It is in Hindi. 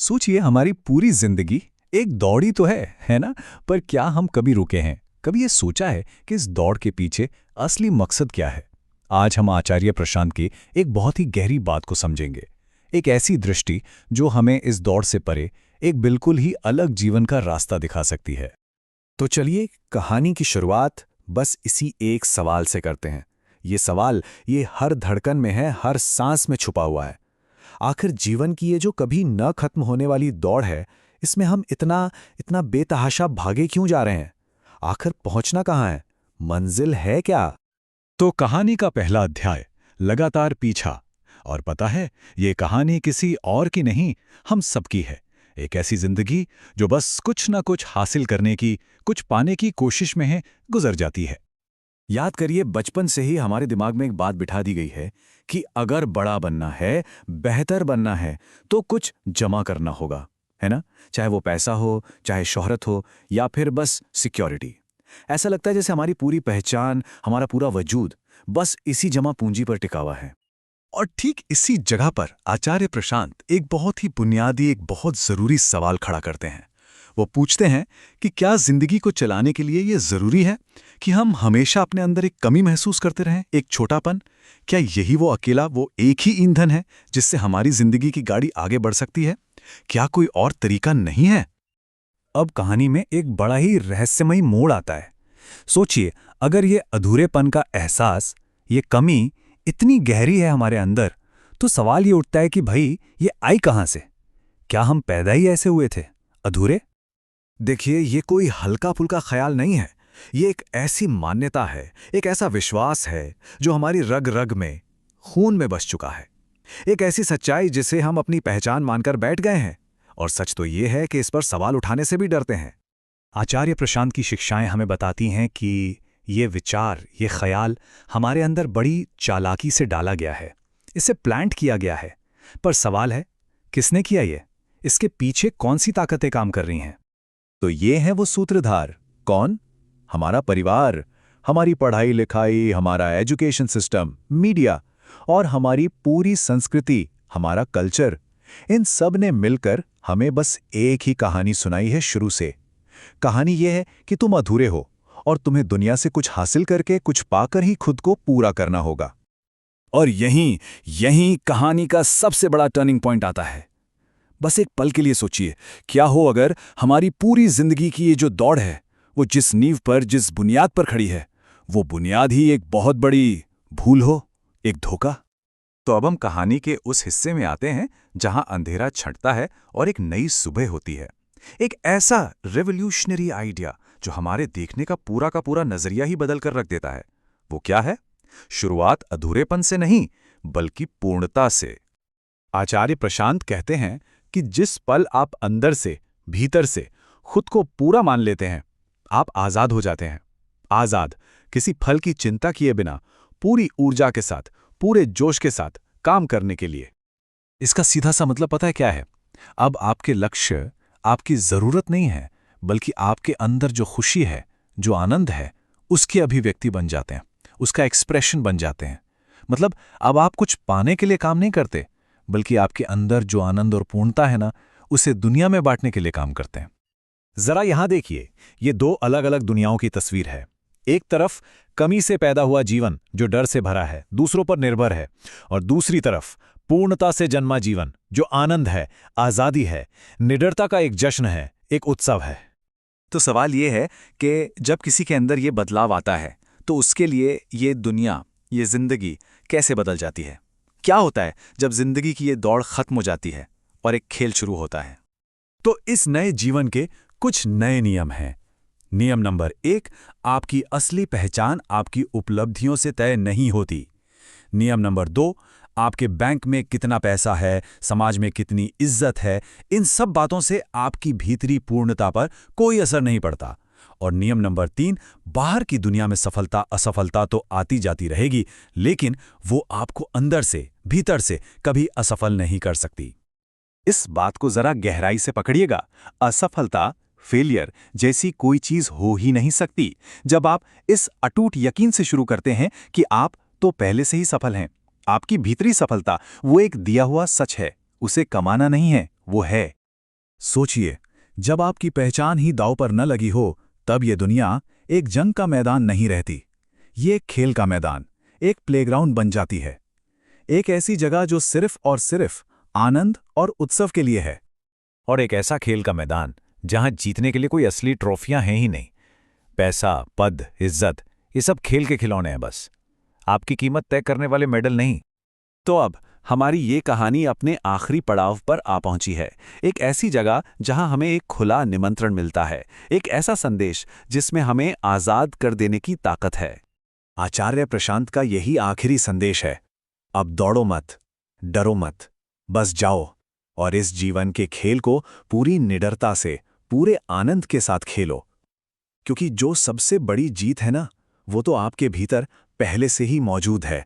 सोचिए हमारी पूरी जिंदगी एक दौड़ ही तो है ना। पर क्या हम कभी रुके हैं, कभी ये सोचा है कि इस दौड़ के पीछे असली मकसद क्या है? आज हम आचार्य प्रशांत की एक बहुत ही गहरी बात को समझेंगे। एक ऐसी दृष्टि जो हमें इस दौड़ से परे एक बिल्कुल ही अलग जीवन का रास्ता दिखा सकती है। तो चलिए कहानी की शुरुआत बस इसी एक सवाल से करते हैं। ये सवाल ये हर धड़कन में है, हर सांस में छुपा हुआ है। आखिर जीवन की ये जो कभी न खत्म होने वाली दौड़ है, इसमें हम इतना इतना बेतहाशा भागे क्यों जा रहे हैं? आखिर पहुंचना कहाँ है? मंजिल है क्या? तो कहानी का पहला अध्याय लगातार पीछा। और पता है, ये कहानी किसी और की नहीं, हम सबकी है। एक ऐसी जिंदगी जो बस कुछ ना कुछ हासिल करने की, कुछ पाने की कोशिश में है, गुजर जाती है। याद करिए, बचपन से ही हमारे दिमाग में एक बात बिठा दी गई है कि अगर बड़ा बनना है, बेहतर बनना है, तो कुछ जमा करना होगा, है ना? चाहे वो पैसा हो, चाहे शोहरत हो, या फिर बस सिक्योरिटी। ऐसा लगता है जैसे हमारी पूरी पहचान, हमारा पूरा वजूद बस इसी जमा पूंजी पर टिका हुआ है। और ठीक इसी जगह पर आचार्य प्रशांत एक बहुत ही बुनियादी, एक बहुत जरूरी सवाल खड़ा करते हैं। वो पूछते हैं कि क्या जिंदगी को चलाने के लिए ये जरूरी है कि हम हमेशा अपने अंदर एक कमी महसूस करते रहें, एक छोटापन? क्या यही वो अकेला, वो एक ही ईंधन है जिससे हमारी जिंदगी की गाड़ी आगे बढ़ सकती है? क्या कोई और तरीका नहीं है? अब कहानी में एक बड़ा ही रहस्यमयी मोड़ आता है। सोचिए, अगर ये अधूरेपन का एहसास, ये कमी इतनी गहरी है हमारे अंदर, तो सवाल ये उठता है कि भाई ये आई कहां से? क्या हम पैदा ही ऐसे हुए थे, अधूरे? देखिए, ये कोई हल्का फुल्का ख्याल नहीं है। ये एक ऐसी मान्यता है, एक ऐसा विश्वास है जो हमारी रग रग में, खून में बस चुका है। एक ऐसी सच्चाई जिसे हम अपनी पहचान मानकर बैठ गए हैं। और सच तो ये है कि इस पर सवाल उठाने से भी डरते हैं। आचार्य प्रशांत की शिक्षाएं हमें बताती हैं कि ये विचार, ये ख्याल हमारे अंदर बड़ी चालाकी से डाला गया है, इसे प्लांट किया गया है। पर सवाल है, किसने किया ये? इसके पीछे कौन सी ताकतें काम कर रही हैं? तो ये है वो सूत्रधार। कौन? हमारा परिवार, हमारी पढ़ाई लिखाई, हमारा एजुकेशन सिस्टम, मीडिया और हमारी पूरी संस्कृति, हमारा कल्चर। इन सब ने मिलकर हमें बस एक ही कहानी सुनाई है शुरू से। कहानी ये है कि तुम अधूरे हो और तुम्हें दुनिया से कुछ हासिल करके, कुछ पाकर ही खुद को पूरा करना होगा। और यहीं यहीं कहानी का सबसे बड़ा टर्निंग पॉइंट आता है। बस एक पल के लिए सोचिए, क्या हो अगर हमारी पूरी जिंदगी की ये जो दौड़ है, वो जिस नींव पर, जिस बुनियाद पर खड़ी है, वो बुनियाद ही एक बहुत बड़ी भूल हो, एक धोखा। तो अब हम कहानी के उस हिस्से में आते हैं जहां अंधेरा छंटता है और एक नई सुबह होती है। एक ऐसा रेवोल्यूशनरी आइडिया जो हमारे देखने का पूरा नजरिया ही बदल कर रख देता है। वो क्या है? शुरुआत अधूरेपन से नहीं, बल्कि पूर्णता से। आचार्य प्रशांत कहते हैं कि जिस पल आप अंदर से, भीतर से खुद को पूरा मान लेते हैं, आप आजाद हो जाते हैं। आजाद, किसी फल की चिंता किए बिना, पूरी ऊर्जा के साथ, पूरे जोश के साथ काम करने के लिए। इसका सीधा सा मतलब पता है क्या है? अब आपके लक्ष्य, आपकी जरूरत नहीं है, बल्कि आपके अंदर जो खुशी है, जो आनंद है, उसके अभिव्यक्ति बन जाते हैं, उसका एक्सप्रेशन बन जाते हैं। मतलब अब आप कुछ पाने के लिए काम नहीं करते, बल्कि आपके अंदर जो आनंद और पूर्णता है ना, उसे दुनिया में बांटने के लिए काम करते हैं। जरा यहां देखिए, ये दो अलग अलग दुनियाओं की तस्वीर है। एक तरफ कमी से पैदा हुआ जीवन जो डर से भरा है, दूसरों पर निर्भर है, और दूसरी तरफ पूर्णता से जन्मा जीवन जो आनंद है, आजादी है, निडरता का एक जश्न है, एक उत्सव है। तो सवाल ये है कि जब किसी के अंदर ये बदलाव आता है, तो उसके लिए ये दुनिया, ये जिंदगी कैसे बदल जाती है? क्या होता है जब जिंदगी की ये दौड़ खत्म हो जाती है और एक खेल शुरू होता है? तो इस नए जीवन के कुछ नए नियम हैं। नियम नंबर 1, आपकी असली पहचान आपकी उपलब्धियों से तय नहीं होती। नियम नंबर 2, आपके बैंक में कितना पैसा है, समाज में कितनी इज्जत है, इन सब बातों से आपकी भीतरी पूर्णता पर कोई असर नहीं पड़ता। और नियम नंबर 3, बाहर की दुनिया में सफलता असफलता तो आती जाती रहेगी, लेकिन वो आपको अंदर से, भीतर से कभी असफल नहीं कर सकती। इस बात को जरा गहराई से पकड़िएगा। असफलता, फेलियर जैसी कोई चीज हो ही नहीं सकती जब आप इस अटूट यकीन से शुरू करते हैं कि आप तो पहले से ही सफल हैं। आपकी भीतरी सफलता वो एक दिया हुआ सच है, उसे कमाना नहीं है, वो है। सोचिए, जब आपकी पहचान ही दांव पर न लगी हो, तब ये दुनिया एक जंग का मैदान नहीं रहती। ये एक खेल का मैदान, एक प्लेग्राउंड बन जाती है। एक ऐसी जगह जो सिर्फ और सिर्फ आनंद और उत्सव के लिए है। और एक ऐसा खेल का मैदान जहां जीतने के लिए कोई असली ट्रॉफियां हैं ही नहीं। पैसा, पद, इज्जत, ये सब खेल के खिलौने हैं बस, आपकी कीमत तय करने वाले मेडल नहीं। तो अब हमारी ये कहानी अपने आखिरी पड़ाव पर आ पहुंची है। एक ऐसी जगह जहां हमें एक खुला निमंत्रण मिलता है, एक ऐसा संदेश जिसमें हमें आज़ाद कर देने की ताकत है। आचार्य प्रशांत का यही आखिरी संदेश है। अब दौड़ो मत, डरो मत, बस जाओ और इस जीवन के खेल को पूरी निडरता से, पूरे आनंद के साथ खेलो। क्योंकि जो सबसे बड़ी जीत है ना, वो तो आपके भीतर पहले से ही मौजूद है।